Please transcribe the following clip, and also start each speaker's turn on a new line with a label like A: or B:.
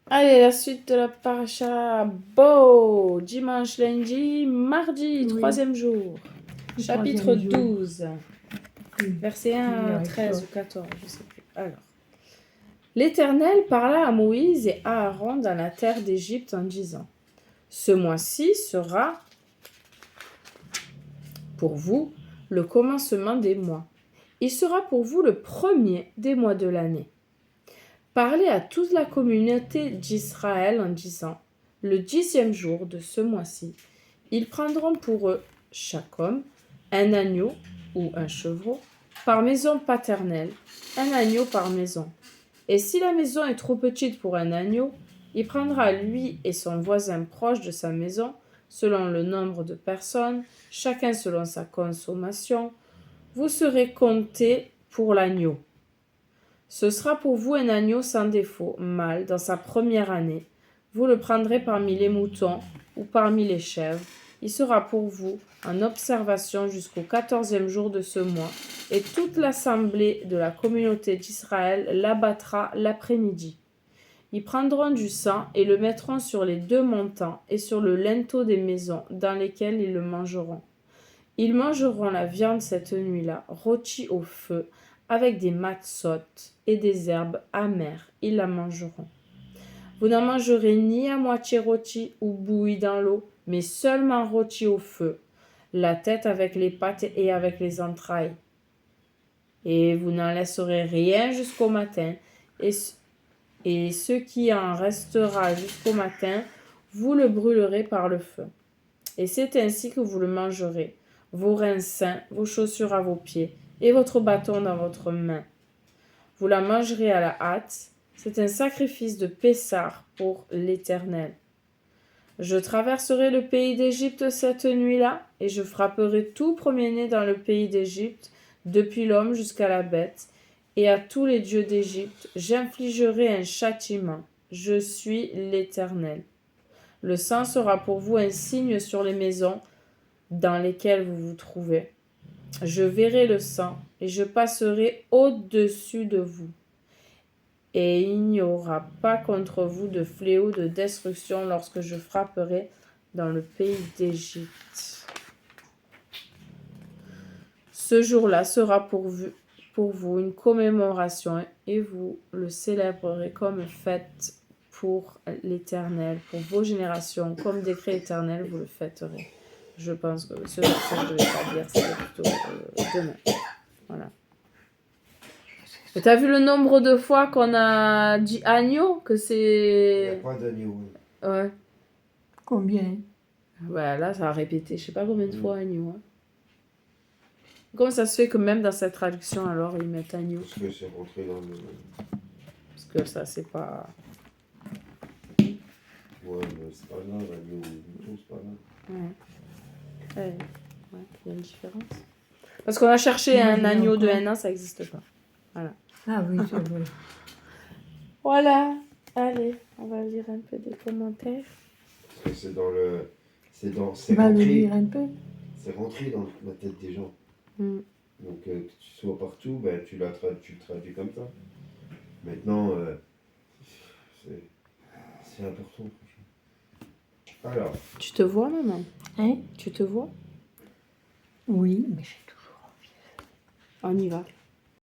A: Allez, la suite de la paracha. Beau! Dimanche, lundi, mardi,
B: Oui.
A: troisième jour.
B: Le
A: Chapitre
B: troisième jour.
A: 12.
B: Oui.
A: Versets 1 à
B: Ouais,
A: 13
B: ça.
A: ou 14, je ne sais plus. Alors. L'Éternel parla à Moïse et à Aaron dans la terre d'Égypte en disant: Ce mois-ci sera pour vous le commencement des mois. Il sera pour vous le premier des mois de l'année. Parlez à toute la communauté d'Israël en disant: Le 10e jour de ce mois-ci, ils prendront pour eux, chaque homme, un agneau ou un chevreau par maison paternelle, un agneau par maison. Et si la maison est trop petite pour un agneau, il prendra lui et son voisin proche de sa maison, selon le nombre de personnes, chacun selon sa consommation. Vous serez comptés pour l'agneau. Ce sera pour vous un agneau sans défaut, mâle, dans sa première année. Vous le prendrez parmi les moutons ou parmi les chèvres. Il sera pour vous en observation jusqu'au 14e jour de ce mois, et toute l'assemblée de la communauté d'Israël l'abattra l'après-midi. Ils prendront du sang et le mettront sur les 2 montants et sur le linteau des maisons dans lesquelles ils le mangeront. Ils mangeront la viande cette nuit-là, rôtie au feu, avec des matzotes et des herbes amères. Ils la mangeront. Vous n'en mangerez ni à moitié rôti ou bouilli dans l'eau, mais seulement rôti au feu, la tête avec les pattes et avec les entrailles. Et vous n'en laisserez rien jusqu'au matin, et ce qui en restera jusqu'au matin, vous le brûlerez par le feu. Et c'est ainsi que vous le mangerez, vos reins sains, vos chaussures à vos pieds, et votre bâton dans votre main. Vous la mangerez à la hâte, c'est un sacrifice de Pessah pour l'Éternel. Je traverserai le pays d'Égypte cette nuit-là, et je frapperai tout premier-né dans le pays d'Égypte, depuis l'homme jusqu'à la bête, et à tous les dieux d'Égypte, j'infligerai un châtiment. Je suis l'Éternel. Le sang sera pour vous un signe sur les maisons dans lesquelles vous vous trouvez. Je verrai le sang, et je passerai au-dessus de vous. Et il n'y aura pas contre vous de fléau de destruction lorsque je frapperai dans le pays d'Égypte. Ce jour-là sera pour vous une commémoration, et vous le célébrerez comme fête pour l'Éternel, pour vos générations, comme décret éternel, vous le fêterez. Je pense que ce verset, je ne devais pas dire, c'est plutôt demain. Voilà. Et t'as vu le nombre de fois qu'on a dit agneau, que
C: Il n'y
A: c'est...
C: a pas d'agneau.
A: Ouais.
B: Combien?
A: Ouais, là, ça a répété, je sais pas combien de fois agneau. Hein. Comment ça se fait que même dans cette traduction, alors, ils mettent agneau?
C: Parce que c'est rentré dans le...
A: Parce que ça, c'est pas...
C: Ouais, mais c'est pas grave, agneau ou mouton, c'est pas grave.
A: Ouais. Ouais, il y a une différence. Parce qu'on a cherché un agneau de 1 an, ça n'existe pas. Voilà.
B: Ah oui, c'est vrai.
A: Voilà. Allez, on va lire un peu des commentaires.
C: Parce que c'est dans le...
B: Tu vas le lire un peu?
C: C'est rentré dans la tête des gens.
A: Mm.
C: Donc, que tu sois partout, ben, tu le traduis comme ça. Maintenant, c'est important. Alors,
A: Tu te vois, maman?
B: Hein?
A: Tu te vois?
B: Oui, mais j'ai toujours envie.
A: On y va.